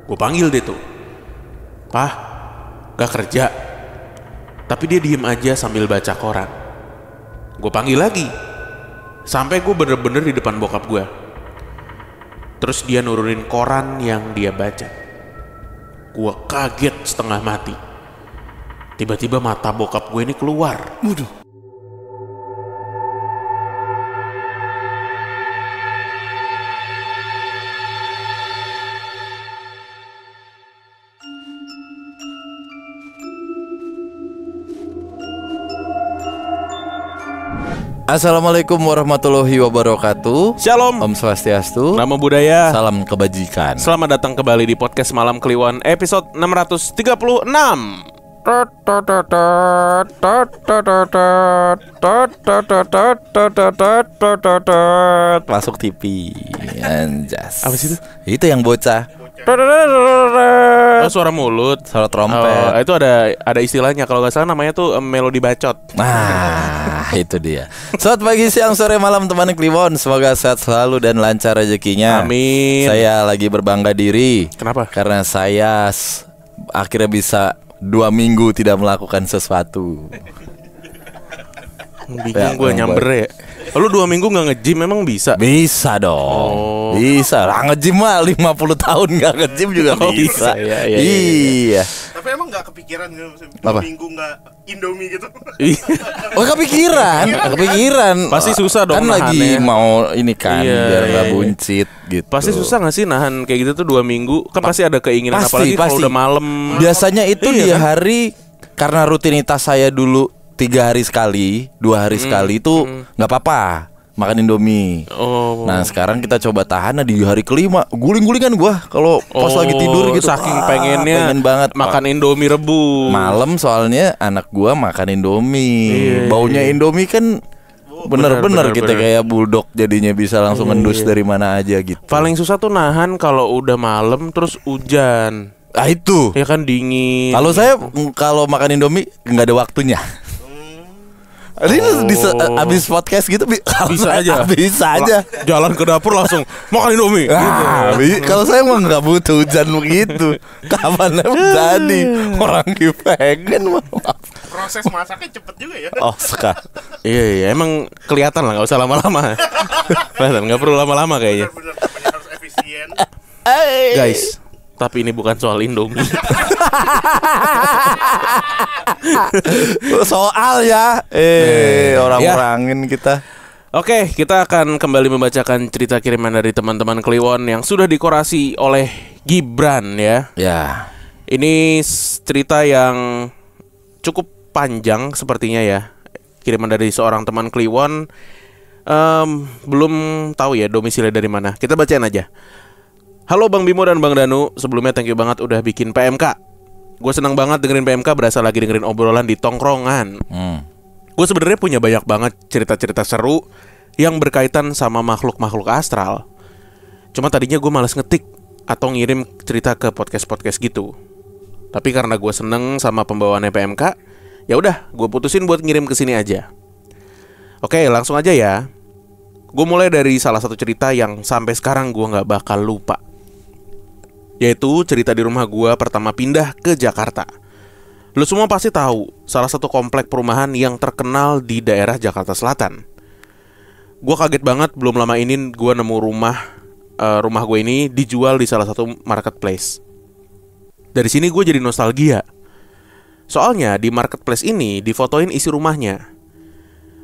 Gue panggil dia tuh, "Pah, gak kerja?" Tapi dia diem aja sambil baca koran. Gue panggil lagi, sampai gue bener-bener di depan bokap gue. Terus dia nurunin koran yang dia baca. Gue kaget setengah mati. Tiba-tiba mata bokap gue ini keluar. Waduh. Assalamualaikum warahmatullahi wabarakatuh. Shalom. Om Swastiastu. Namo Buddhaya. Salam kebajikan. Selamat datang kembali di podcast Malam Kliwon episode 636. Masuk TV. Anjas. Apa sih itu? Itu yang bocah. Oh, suara mulut, suara trompet. Itu ada istilahnya, kalau nggak salah namanya tuh melodi bacot. Nah, itu dia. Selamat pagi, siang, sore, malam teman Kliwon. Semoga sehat selalu dan lancar rezekinya. Amin. Saya lagi berbangga diri. Kenapa? Karena saya akhirnya bisa 2 minggu tidak melakukan sesuatu. Bingung gue nyamber ya. Lu 2 minggu gak nge-gym memang bisa? Bisa dong. Bisa lah, nge-gym mah 50 tahun gak nge-gym juga bisa. Iya. Tapi emang gak kepikiran gitu, 2 Apa? minggu gak Indomie gitu? Oh, kepikiran. Pasti susah dong kan nahannya. lagi mau ini kan, Iya, biar gak iya. buncit gitu. Pasti susah gak sih nahan kayak gitu tuh 2 minggu? Kan pasti ada keinginan, Pasti, apalagi kalau pasti. udah malam. Biasanya itu Iya di kan? hari, karena rutinitas saya dulu 3 hari sekali, 2 hari sekali itu nggak apa-apa makan Indomie. Oh. Nah sekarang kita coba tahan. Nah, di hari kelima guling-gulingan gua kalau pas lagi tidur gitu. Saking pengennya pengen banget makan Indomie rebus. malam, soalnya anak gua makan Indomie. Iya, Baunya Indomie kan bener-bener bener, kita bener. kayak bulldog jadinya, bisa langsung ngendus dari mana aja gitu. Paling susah tuh nahan kalau udah malam terus hujan. Ah itu. Ya kan dingin. Kalau saya kalau makan Indomie nggak ada waktunya. Ini abis podcast gitu Bisa aja. Bisa aja. Jalan ke dapur langsung makan Indomie. Kalau saya mah nggak butuh hujan begitu. Kapan jadi orang pengen mah. Proses masaknya cepet juga ya. Oh sekar. Iya, emang kelihatan lah, nggak usah lama-lama. Kelihatan, nggak perlu lama-lama kayaknya. Bener, namanya harus efisien. Guys, tapi ini bukan soal Indomie. Soal ya. Orang-orangin kita. Oke, kita akan kembali membacakan cerita kiriman dari teman-teman Kliwon yang sudah dikurasi oleh Gibran ya. Ya. Ini cerita yang cukup panjang sepertinya ya. Kiriman dari seorang teman Kliwon. Belum tahu ya domisili dari mana. Kita bacain aja. Halo Bang Bimo dan Bang Danu. Sebelumnya thank you banget udah bikin PMK. Gue senang banget dengerin PMK, berasa lagi dengerin obrolan di tongkrongan. Gue sebenarnya punya banyak banget cerita-cerita seru yang berkaitan sama makhluk-makhluk astral. Cuma tadinya gue malas ngetik atau ngirim cerita ke podcast-podcast gitu. Tapi karena gue seneng sama pembawaannya PMK, ya udah gue putusin buat ngirim ke sini aja. Oke, langsung aja ya. Gue mulai dari salah satu cerita yang sampai sekarang gue gak bakal lupa, yaitu cerita di rumah gue pertama pindah ke Jakarta. Lu semua pasti tahu salah satu komplek perumahan yang terkenal di daerah Jakarta Selatan. Gue kaget banget, belum lama ini gue nemu rumah gue ini dijual di salah satu marketplace. Dari sini gue jadi nostalgia. Soalnya di marketplace ini difotoin isi rumahnya.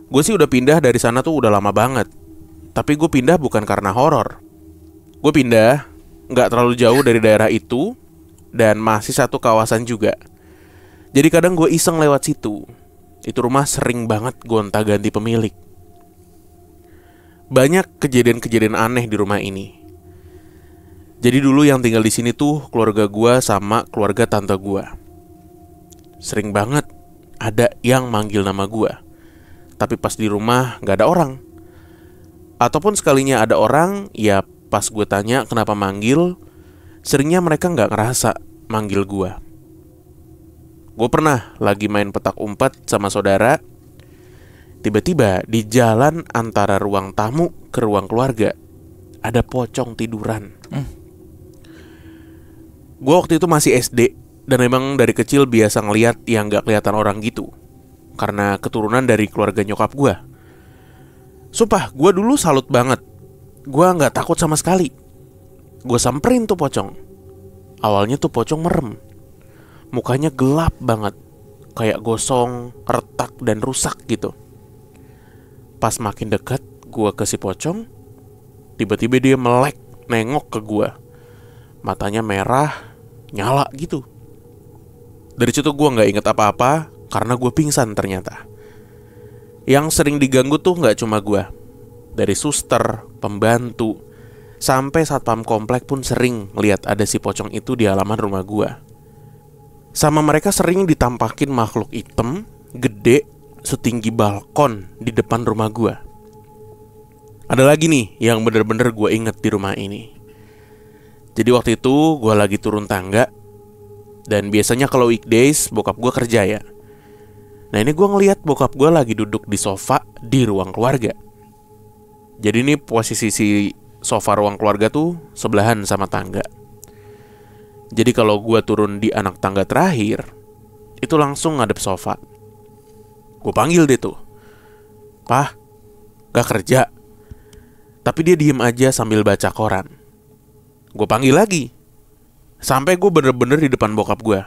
Gue sih udah pindah dari sana tuh udah lama banget. Tapi gue pindah bukan karena horor. Gue pindah gak terlalu jauh dari daerah itu dan masih satu kawasan juga. Jadi kadang gue iseng lewat situ. Itu rumah sering banget gonta-ganti pemilik. Banyak kejadian-kejadian aneh di rumah ini. Jadi dulu yang tinggal di sini tuh keluarga gue sama keluarga tante gue. Sering banget ada yang manggil nama gue. Tapi pas di rumah gak ada orang. Ataupun sekalinya ada orang, ya pas gue tanya kenapa manggil, seringnya mereka gak ngerasa manggil gue. Gue pernah lagi main petak umpet sama saudara. Tiba-tiba di jalan antara ruang tamu ke ruang keluarga ada pocong tiduran. Gue waktu itu masih SD, dan emang dari kecil biasa ngeliat yang gak kelihatan orang gitu, karena keturunan dari keluarga nyokap gue. Sumpah, gue dulu salut banget. Gue gak takut sama sekali. Gue samperin tuh pocong. Awalnya tuh pocong merem. Mukanya gelap banget, kayak gosong, retak, dan rusak gitu. Pas makin dekat gue ke si pocong, tiba-tiba dia melek nengok ke gue. Matanya merah, nyala gitu. Dari situ gue gak inget apa-apa, karena gue pingsan ternyata. Yang sering diganggu tuh gak cuma gue. Dari suster, pembantu, sampai satpam komplek pun sering lihat ada si pocong itu di halaman rumah gue. Sama mereka sering ditampakin makhluk hitam, gede, setinggi balkon di depan rumah gue. Ada lagi nih yang bener-bener gue inget di rumah ini. Jadi waktu itu gue lagi turun tangga, dan biasanya kalau weekdays bokap gue kerja ya. Nah ini gue ngeliat bokap gue lagi duduk di sofa di ruang keluarga. Jadi ini posisi si sofa ruang keluarga tuh sebelahan sama tangga. Jadi kalau gue turun di anak tangga terakhir, itu langsung ngadep sofa. Gue panggil dia tuh, "Pah, gak kerja?" Tapi dia diem aja sambil baca koran. Gue panggil lagi, sampai gue bener-bener di depan bokap gue.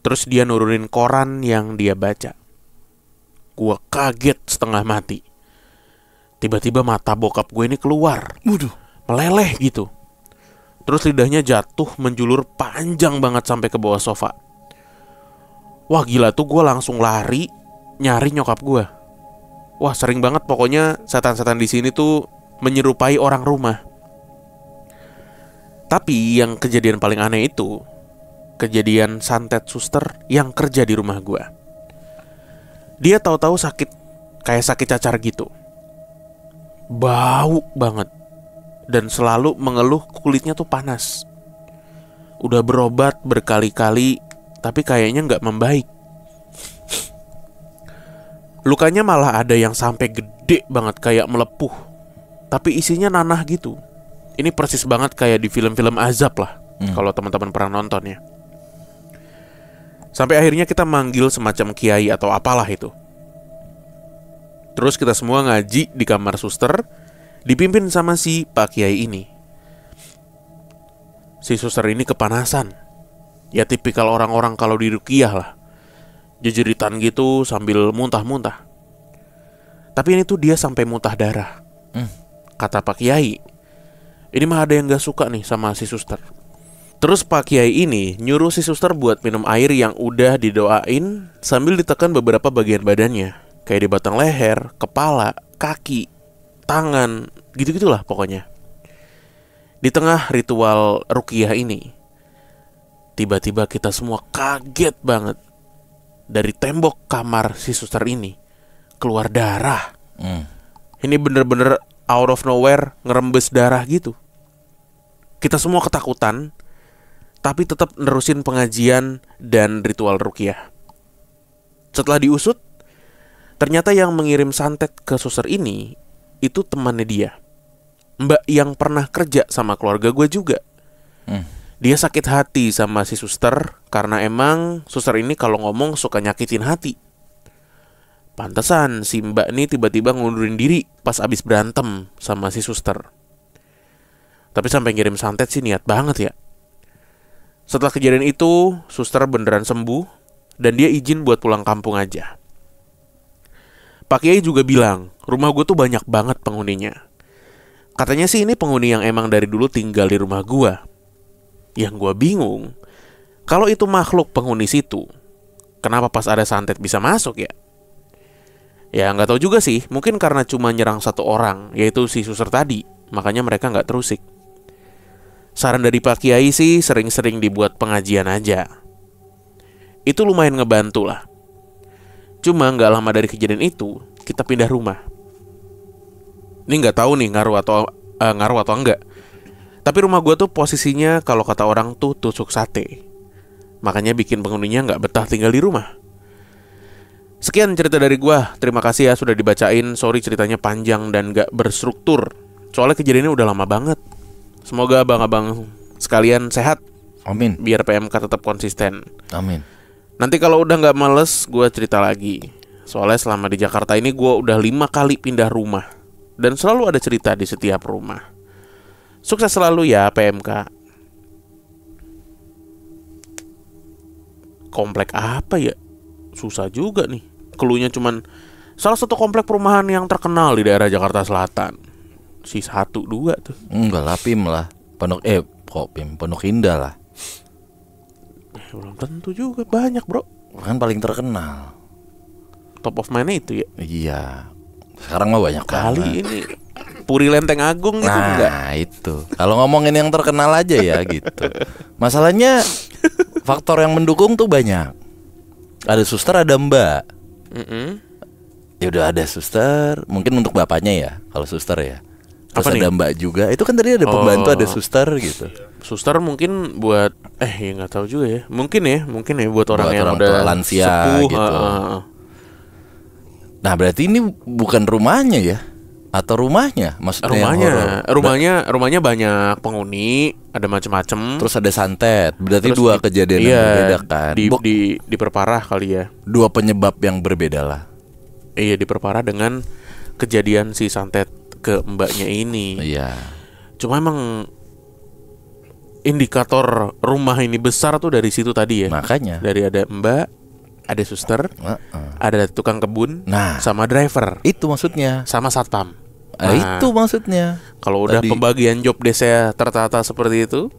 Terus dia nurunin koran yang dia baca. Gue kaget setengah mati. Tiba-tiba mata bokap gue ini keluar. Waduh. Meleleh gitu. Terus lidahnya jatuh menjulur panjang banget sampai ke bawah sofa. Wah gila tuh, gue langsung lari nyari nyokap gue. Wah sering banget pokoknya setan-setan di sini tuh menyerupai orang rumah. Tapi yang kejadian paling aneh itu kejadian santet suster yang kerja di rumah gue. Dia tahu-tahu sakit, kayak sakit cacar gitu. Bau banget. Dan selalu mengeluh kulitnya tuh panas. Udah berobat berkali-kali, tapi kayaknya gak membaik. Lukanya malah ada yang sampai gede banget, kayak melepuh. Tapi isinya nanah gitu. Ini persis banget kayak di film-film azab lah, kalau teman-teman pernah nonton ya. Sampai akhirnya kita manggil semacam kiai atau apalah itu. Terus kita semua ngaji di kamar suster, dipimpin sama si Pak Kiai ini. Si suster ini kepanasan. Ya tipikal orang-orang kalau di ruqyah lah. Jejeritan gitu sambil muntah-muntah. Tapi ini tuh dia sampai muntah darah. Kata Pak Kiai, ini mah ada yang gak suka nih sama si suster. Terus Pak Kiai ini nyuruh si suster buat minum air yang udah didoain sambil ditekan beberapa bagian badannya, kayak di batang leher, kepala, kaki, tangan, gitu-gitulah pokoknya. Di tengah ritual ruqyah ini, tiba-tiba kita semua kaget banget. Dari tembok kamar si suster ini keluar darah. Ini bener-bener out of nowhere, ngerembes darah gitu. Kita semua ketakutan, tapi tetap nerusin pengajian dan ritual ruqyah. Setelah diusut, ternyata yang mengirim santet ke suster ini itu temannya dia, Mbak yang pernah kerja sama keluarga gue juga. Dia sakit hati sama si suster karena emang suster ini kalau ngomong suka nyakitin hati. Pantesan si Mbak ini tiba-tiba ngundurin diri pas abis berantem sama si suster. Tapi sampai ngirim santet sih niat banget ya. Setelah kejadian itu, suster beneran sembuh dan dia izin buat pulang kampung aja. Pak Kiai juga bilang, rumah gue tuh banyak banget penghuninya. Katanya sih ini penghuni yang emang dari dulu tinggal di rumah gue. Yang gue bingung, kalau itu makhluk penghuni situ, kenapa pas ada santet bisa masuk ya? Ya nggak tahu juga sih, mungkin karena cuma nyerang satu orang, yaitu si suster tadi, makanya mereka nggak terusik. Saran dari Pak Kiai sih sering-sering dibuat pengajian aja. Itu lumayan ngebantu lah. Cuma nggak lama dari kejadian itu, kita pindah rumah. Ini nggak tahu nih ngaruh atau enggak. Tapi rumah gue tuh posisinya kalau kata orang tuh tusuk sate. Makanya bikin penghuninya nggak betah tinggal di rumah. Sekian cerita dari gue. Terima kasih ya sudah dibacain. Sorry ceritanya panjang dan gak berstruktur. Soalnya kejadiannya udah lama banget. Semoga abang-abang sekalian sehat Amin. biar PMK tetap konsisten. Amin. Nanti kalau udah nggak males, gue cerita lagi. Soalnya selama di Jakarta ini gue udah 5 kali pindah rumah, dan selalu ada cerita di setiap rumah. Sukses selalu ya PMK. Komplek apa ya? Susah juga nih. Keluhnya cuman salah satu komplek perumahan yang terkenal di daerah Jakarta Selatan. Si 1, 2 tuh. Enggak lah, Pim lah. Pondok Indah lah. Belum tentu juga, banyak bro. Kan paling terkenal. Top of mind itu ya. Iya. Sekarang mah banyak Kali banget. ini Puri Lenteng Agung itu enggak. Nah itu. Kalau ngomongin yang terkenal aja ya gitu. Masalahnya faktor yang mendukung tuh banyak. Ada suster, ada mbak. Ya udah ada suster. Mungkin untuk bapaknya ya, kalau suster ya. Terus Apa ada nih? mbak juga. Itu kan tadi ada pembantu, Oh. ada suster gitu. Suster mungkin buat ya nggak tahu juga ya. Mungkin ya buat orang Buat yang orang udah tua lansia sepuh, gitu. heeh. Nah berarti ini bukan rumahnya ya? Atau rumahnya? Maksudnya yang horor. Rumahnya banyak penghuni, ada macam-macam. Terus ada santet. Berarti Terus dua kejadian yang berbeda kan. Diperparah kali ya. Dua penyebab yang berbeda lah. Iya, diperparah dengan kejadian si santet ke mbaknya ini. Iya. Cuma emang indikator rumah ini besar tuh dari situ tadi ya. Makanya. Dari ada mbak, ada suster, ada tukang kebun, Nah. sama driver, Itu maksudnya. sama satpam. Itu maksudnya. Kalau udah Tadi. pembagian job desa tertata seperti itu,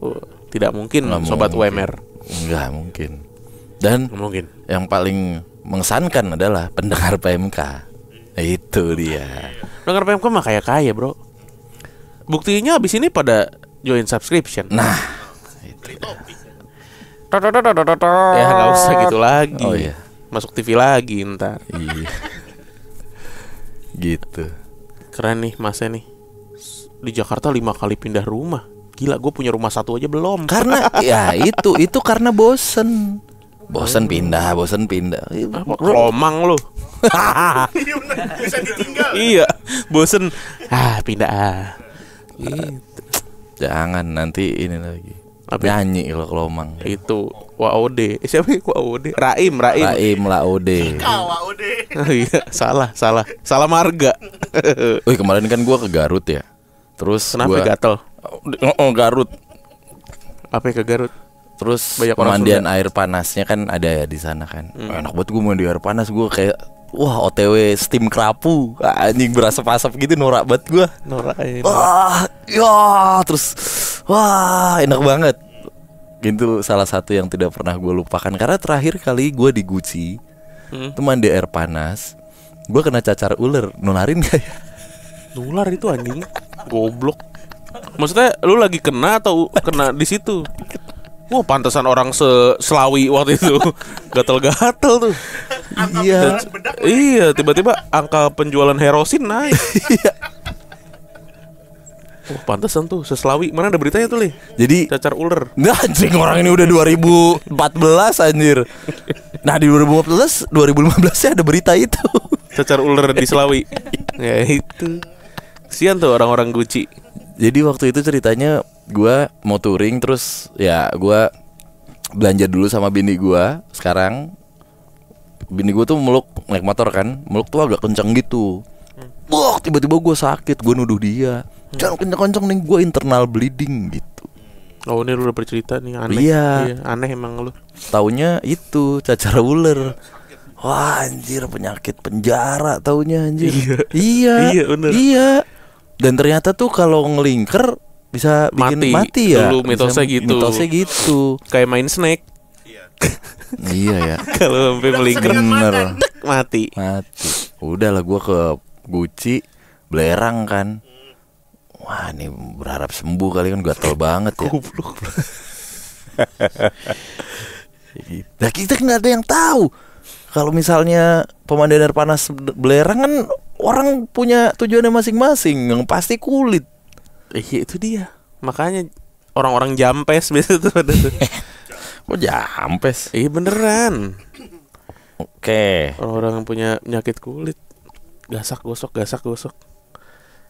tidak mungkin Nggak sobat mungkin. UMR. Nggak mungkin. Dan Nggak mungkin. yang paling mengesankan adalah pendengar PMK. Itu dia. Dengar PMK mah kaya bro. Buktinya abis ini pada join subscription. Nah, Ya nggak usah gitu lagi. Oh, iya. Masuk TV lagi ntar. iya. Gitu. Keren nih masnya nih. Di Jakarta 5 kali pindah rumah. Gila, gue punya rumah satu aja belum. Karena ya itu karena bosen. Bosen pindah. Apa, kelomang lu. Iya bener, bisa ditinggal. Iya, bosen. Pindah. Gitu. Jangan nanti ini lagi. Apa? Nyanyi kalau kelomang. Itu WAOD. Siapa ya WAOD? Raim. Raim lah Ode. Kawa udah. Oh iya, salah marga. Wih, kemarin kan gua ke Garut ya. Terus Kenapa gua gatel? Garut. Apa ke Garut? Terus Banyak orang pemandian air panasnya kan ada ya di sana kan. Enak banget gua mandi air panas, gua kayak wah OTW steam kerapu. Anjing berasap-asap gitu, norak banget gua. Norain. Wah, ya terus wah enak banget. Itu salah satu yang tidak pernah gue lupakan. Karena terakhir kali gue di Gucci itu mandi air panas, gue kena cacar ular. Nularin gak ya? Nular itu anjing. Goblok. Maksudnya lu lagi kena atau kena di situ? Wah, pantesan orang Selawi waktu itu gatel-gatel tuh. Iya. Iya, tiba-tiba angka penjualan herosin naik. Oh, pantesan tuh Selawi. Mana ada beritanya tuh, Le? Jadi Cacar ular. nah, anjing orang ini udah 2014 anjir. Nah di 2015 ya ada berita itu. Cacar ular di Selawi. Ya itu. Sian tuh orang-orang Gucci. Jadi waktu itu ceritanya gue mau touring, terus ya gue belanja dulu sama bini gue. Sekarang bini gue tuh meluk naik motor kan, meluk tuh agak kenceng gitu. Wah tiba-tiba gue sakit, gue nuduh dia. Jangan kenceng-kenceng nih, gue internal bleeding gitu. Oh, ini lu udah bercerita nih, aneh. Iya. Aneh emang lu. Taunya itu cacar ular. Wah anjir, penyakit penjara taunya anjir. Iya. Iya, bener. Iya. Dan ternyata tuh kalau ngelingker bisa bikin mati ya. Dulu mitosnya gitu. Mitosnya gitu. Kayak main snake. Iya ya. Kalau sampai melingkar Bener. mati. Udah lah, gue ke Gucci belerang kan. Wah ini berharap sembuh kali kan, gatel banget ya. Goblok. Nah kita nggak ada yang tahu. Kalau misalnya pemandian air panas belerang kan orang punya tujuannya masing-masing. Yang pasti kulit. Iya itu dia. Makanya orang-orang jampes biasa tuh ada tuh. Kok jampes? Iya beneran. Oke. Orang-orang yang punya penyakit kulit gasak gosok.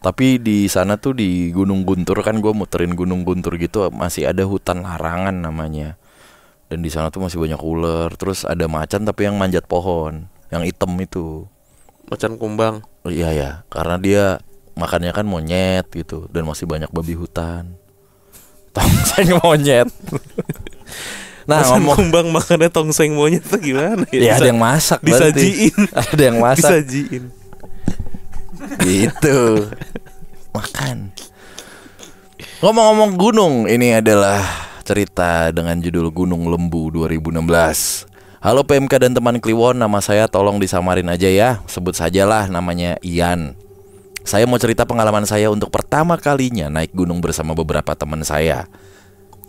Tapi di sana tuh di Gunung Guntur kan, gue muterin Gunung Guntur gitu, masih ada hutan larangan namanya. Dan di sana tuh masih banyak ular. Terus ada macan tapi yang manjat pohon, yang hitam itu. Macan kumbang. Iya ya, karena dia makannya kan monyet gitu. Dan masih banyak babi hutan. Tongseng monyet. Nah, Macan kumbang makannya tongseng monyet tuh gimana ya? Ya ada yang masak berarti. Disajiin. Ada yang masak. Disajiin. Gitu. Makan. Ngomong-ngomong gunung, ini adalah cerita dengan judul Gunung Lembu 2016. Halo PMK dan teman Kliwon, nama saya tolong disamarin aja ya. Sebut sajalah namanya Ian. Saya mau cerita pengalaman saya untuk pertama kalinya naik gunung bersama beberapa teman saya.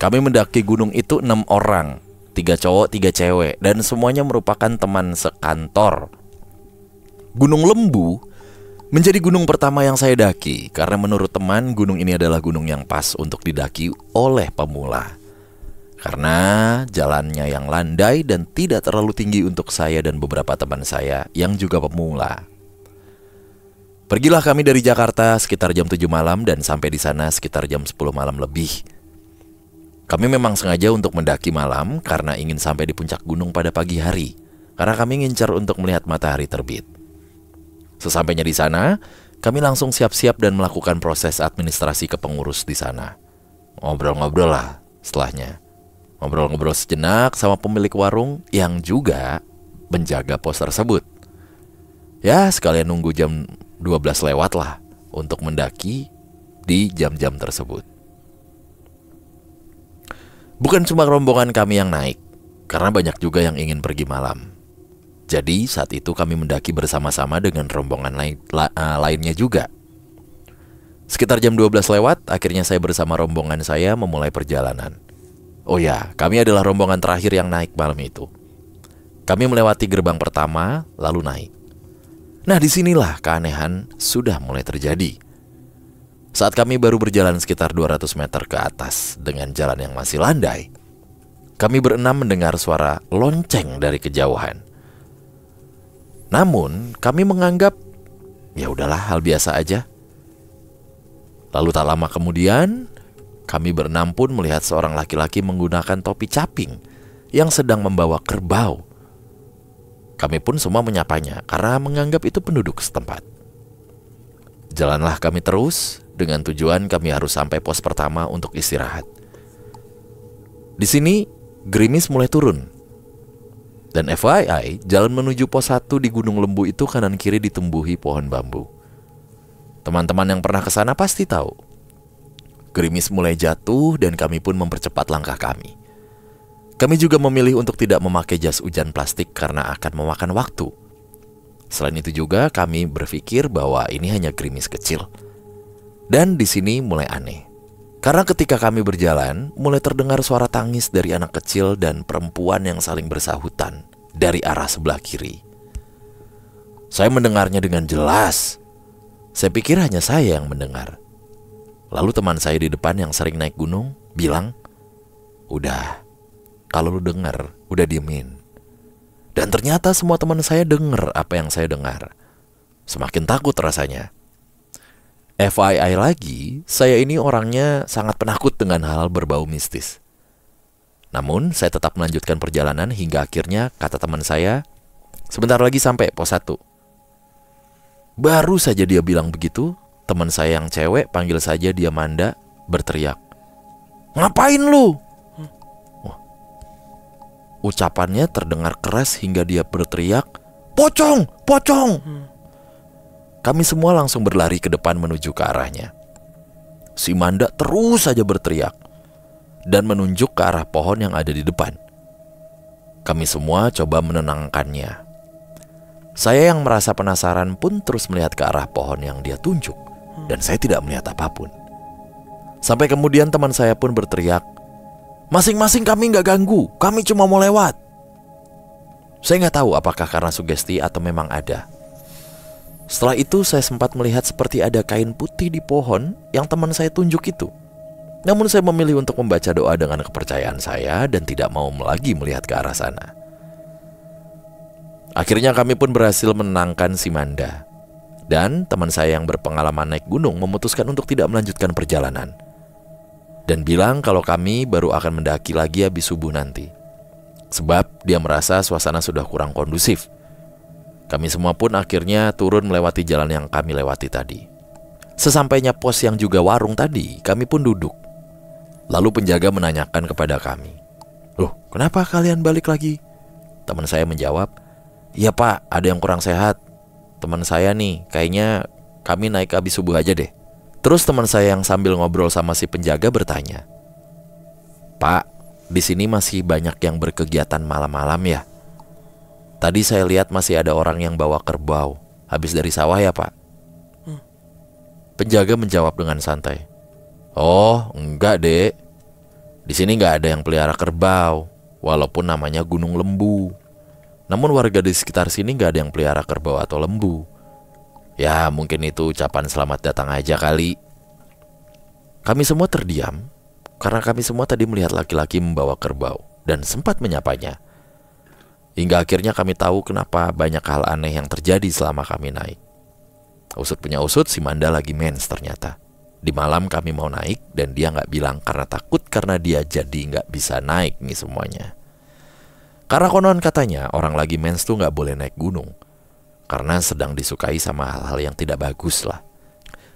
Kami mendaki gunung itu 6 orang, 3 cowok, 3 cewek, dan semuanya merupakan teman sekantor. Gunung Lembu menjadi gunung pertama yang saya daki, karena menurut teman gunung ini adalah gunung yang pas untuk didaki oleh pemula. Karena jalannya yang landai dan tidak terlalu tinggi untuk saya dan beberapa teman saya yang juga pemula. Pergilah kami dari Jakarta sekitar jam 7 malam dan sampai di sana sekitar jam 10 malam lebih. Kami memang sengaja untuk mendaki malam karena ingin sampai di puncak gunung pada pagi hari, karena kami ngincar untuk melihat matahari terbit. Sesampainya di sana, kami langsung siap-siap dan melakukan proses administrasi ke pengurus di sana. Ngobrol-ngobrol lah setelahnya. Ngobrol-ngobrol sejenak sama pemilik warung yang juga menjaga pos tersebut. Ya, sekalian nunggu jam 12 lewat lah untuk mendaki di jam-jam tersebut. Bukan cuma rombongan kami yang naik, karena banyak juga yang ingin pergi malam. Jadi saat itu kami mendaki bersama-sama dengan rombongan lainnya juga. Sekitar jam 12 lewat, akhirnya saya bersama rombongan saya memulai perjalanan. Oh ya, kami adalah rombongan terakhir yang naik malam itu. Kami melewati gerbang pertama, lalu naik. Nah, disinilah keanehan sudah mulai terjadi. Saat kami baru berjalan sekitar 200 meter ke atas dengan jalan yang masih landai, kami berenam mendengar suara lonceng dari kejauhan. Namun, kami menganggap, ya udahlah, hal biasa aja. Lalu tak lama kemudian, kami berenam pun melihat seorang laki-laki menggunakan topi caping yang sedang membawa kerbau. Kami pun semua menyapanya karena menganggap itu penduduk setempat. Jalanlah kami terus dengan tujuan kami harus sampai pos pertama untuk istirahat. Di sini gerimis mulai turun. Dan FYI, jalan menuju pos 1 di Gunung Lembu itu kanan kiri ditumbuhi pohon bambu. Teman-teman yang pernah ke sana pasti tahu. Gerimis mulai jatuh dan kami pun mempercepat langkah kami. Kami juga memilih untuk tidak memakai jas hujan plastik karena akan memakan waktu. Selain itu juga kami berpikir bahwa ini hanya gerimis kecil. Dan di sini mulai aneh. Karena ketika kami berjalan, mulai terdengar suara tangis dari anak kecil dan perempuan yang saling bersahutan dari arah sebelah kiri. Saya mendengarnya dengan jelas. Saya pikir hanya saya yang mendengar. Lalu teman saya di depan yang sering naik gunung bilang, "Udah, kalau lu denger, udah diemin." Dan ternyata semua teman saya denger apa yang saya dengar. Semakin takut rasanya. FYI lagi, saya ini orangnya sangat penakut dengan hal berbau mistis. Namun, saya tetap melanjutkan perjalanan hingga akhirnya kata teman saya, "Sebentar lagi sampai pos 1. Baru saja dia bilang begitu, teman saya yang cewek, panggil saja dia Manda, berteriak, "Ngapain lu?" Ucapannya terdengar keras hingga dia berteriak, "Pocong! Pocong!" Kami semua langsung berlari ke depan menuju ke arahnya. Si Manda terus saja berteriak dan menunjuk ke arah pohon yang ada di depan. Kami semua coba menenangkannya. Saya yang merasa penasaran pun terus melihat ke arah pohon yang dia tunjuk, dan saya tidak melihat apapun. Sampai kemudian teman saya pun berteriak, "Masing-masing kami nggak ganggu, kami cuma mau lewat." Saya nggak tahu apakah karena sugesti atau memang ada. Setelah itu saya sempat melihat seperti ada kain putih di pohon yang teman saya tunjuk itu. Namun saya memilih untuk membaca doa dengan kepercayaan saya dan tidak mau lagi melihat ke arah sana. Akhirnya kami pun berhasil menenangkan si Manda. Dan teman saya yang berpengalaman naik gunung memutuskan untuk tidak melanjutkan perjalanan dan bilang kalau kami baru akan mendaki lagi habis subuh nanti. Sebab dia merasa suasana sudah kurang kondusif. Kami semua pun akhirnya turun melewati jalan yang kami lewati tadi. Sesampainya pos yang juga warung tadi, kami pun duduk. Lalu penjaga menanyakan kepada kami, "Loh, kenapa kalian balik lagi?" Teman saya menjawab, "Iya pak, ada yang kurang sehat. Teman saya nih, kayaknya kami naik habis subuh aja deh." Terus teman saya yang sambil ngobrol sama si penjaga bertanya, "Pak, di sini masih banyak yang berkegiatan malam-malam ya? Tadi saya lihat masih ada orang yang bawa kerbau habis dari sawah ya pak?" Penjaga menjawab dengan santai, "Oh, enggak dek. Di sini enggak ada yang pelihara kerbau, walaupun namanya Gunung Lembu. Namun warga di sekitar sini enggak ada yang pelihara kerbau atau lembu. Ya, mungkin itu ucapan selamat datang aja kali." Kami semua terdiam karena kami semua tadi melihat laki-laki membawa kerbau dan sempat menyapanya. Hingga akhirnya kami tahu kenapa banyak hal aneh yang terjadi selama kami naik. Usut punya usut, si Manda lagi mens ternyata. Di malam kami mau naik dan dia gak bilang karena takut karena dia jadi gak bisa naik nih semuanya. Karena konon katanya orang lagi mens tuh gak boleh naik gunung karena sedang disukai sama hal-hal yang tidak bagus lah.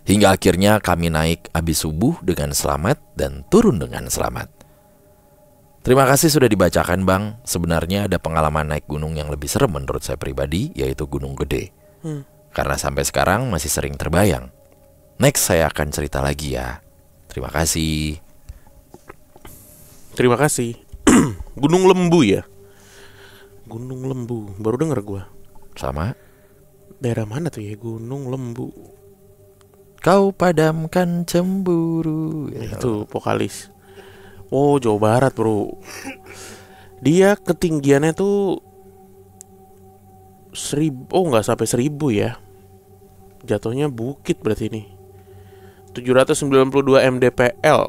Hingga akhirnya kami naik habis subuh dengan selamat dan turun dengan selamat. Terima kasih sudah dibacakan bang. Sebenarnya ada pengalaman naik gunung yang lebih serem menurut saya pribadi, yaitu Gunung Gede. Karena sampai sekarang masih sering terbayang. Next saya akan cerita lagi ya. Terima kasih. Terima kasih. Gunung Lembu ya? Gunung Lembu, baru denger gue. Sama. Daerah mana tuh ya Gunung Lembu? Kau padamkan cemburu. Itu vokalis. Oh, Jawa Barat bro. Dia ketinggiannya tuh 1000. Oh nggak sampai 1000 ya. Jatuhnya bukit berarti ini. 792 mdpl.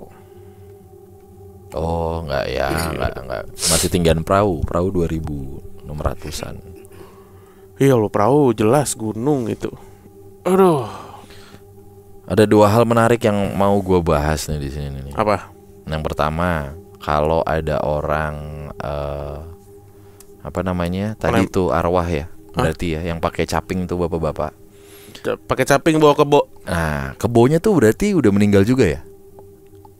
Oh enggak ya, enggak. Masih tinggian perahu 2600-an. Iya lo, perahu jelas gunung itu. Aduh. Ada dua hal menarik yang mau gue bahas nih di sini nih. Apa? Yang pertama, kalau ada orang apa namanya? Tadi itu arwah ya. Berarti ya yang pakai caping tuh bapak-bapak. Pakai caping bawa kebo. Nah, kebonya tuh berarti udah meninggal juga ya?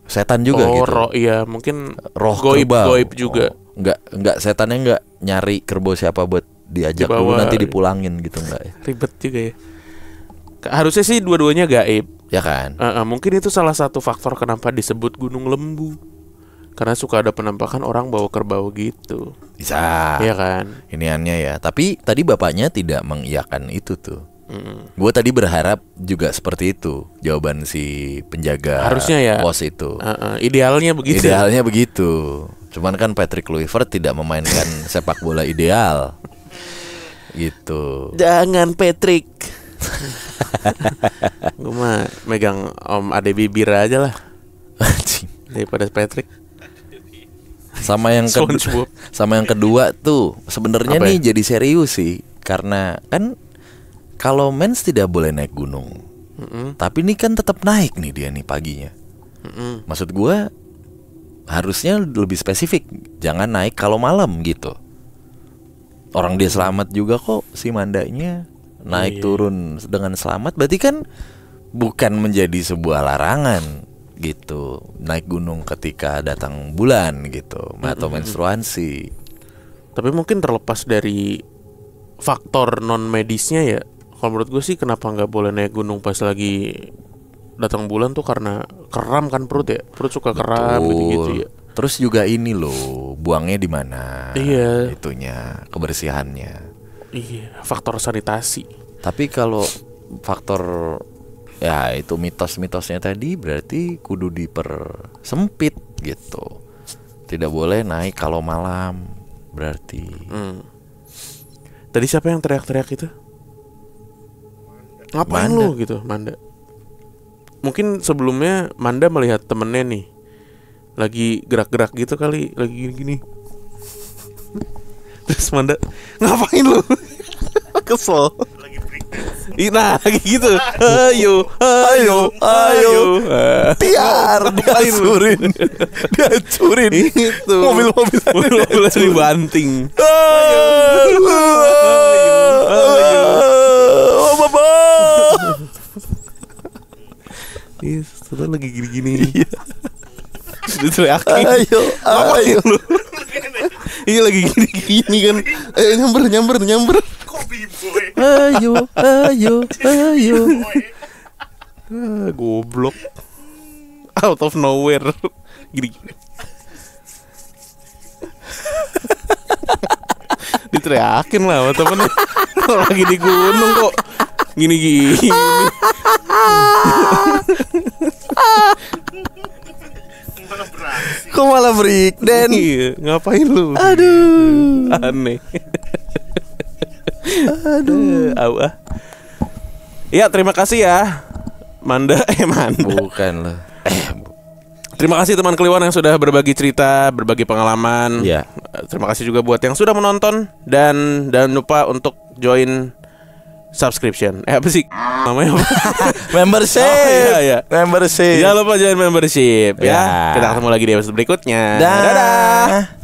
Setan juga gitu. Roh, iya, mungkin roh goib juga. Enggak setannya enggak nyari kerbau siapa buat diajak Dibawa, dulu nanti dipulangin gitu enggak ya? Ribet juga ya. Harusnya sih dua-duanya gaib. Ya kan? Mungkin itu salah satu faktor kenapa disebut Gunung Lembu. Karena suka ada penampakan orang bawa kerbau gitu. Bisa. Iya kan? Iniannya ya. Tapi tadi bapaknya tidak mengiyakan itu tuh. Gue tadi berharap juga seperti itu jawaban si penjaga harusnya ya, pos itu. Idealnya begitu. Idealnya begitu. Cuman kan Patrick Kluivert tidak memainkan sepak bola ideal. Gitu. Jangan Patrick. Gue mah megang Om Ade Bibir aja lah daripada Patrick. Sama yang kedua tuh sebenarnya nih jadi serius sih. Karena kan kalau mens tidak boleh naik gunung, tapi ini kan tetap naik nih dia nih paginya. Maksud gue harusnya lebih spesifik, jangan naik kalau malam gitu. Orang dia selamat juga kok si Mandanya naik turun dengan selamat, berarti kan bukan menjadi sebuah larangan gitu naik gunung ketika datang bulan gitu atau menstruasi. Tapi mungkin terlepas dari faktor non medisnya ya. Kalau menurut gue sih kenapa nggak boleh naik gunung pas lagi datang bulan tuh karena kram kan perut ya. Perut suka kram gitu ya. Terus juga ini loh, buangnya di mana? Iya. Itunya, kebersihannya. Iya, faktor sanitasi. Tapi kalau faktor ya itu mitos-mitosnya tadi berarti kudu dipersempit gitu. Tidak boleh naik kalau malam berarti. Tadi siapa yang teriak-teriak itu? Ngapain Manda. lu gitu, Manda? Mungkin sebelumnya Manda melihat temennya nih lagi gerak-gerak gitu kali, lagi gini-gini. Terus Manda, ngapain lu? Kesel. Lagi break dance. Nah, kayak gitu. Ayo. Tiar dihancurin. Dihancurin. Itu. Mobil-mobil dibanting. Iya, setelah lagi gini-gini. Diteriakin. Ayo. Iya lagi gini-gini kan. Nyamber. Kok B-boy? Ayo. Goblok. Out of nowhere. Gini. Diteriakin lah sama temennya. Lagi di gunung kok gini-gini. Kok malah break dan Iya, ngapain lu? aduh. Aneh. Aduh. Ya, terima kasih ya. Manda. Bukan lah. Terima kasih teman Kliwon yang sudah berbagi cerita, berbagi pengalaman. Iya. Terima kasih juga buat yang sudah menonton dan jangan lupa untuk join subscription. Apa sih namanya? Membership. Oh, iya. Membership. Jangan lupa join membership ya. Ya. Kita ketemu lagi di episode berikutnya. Dadah.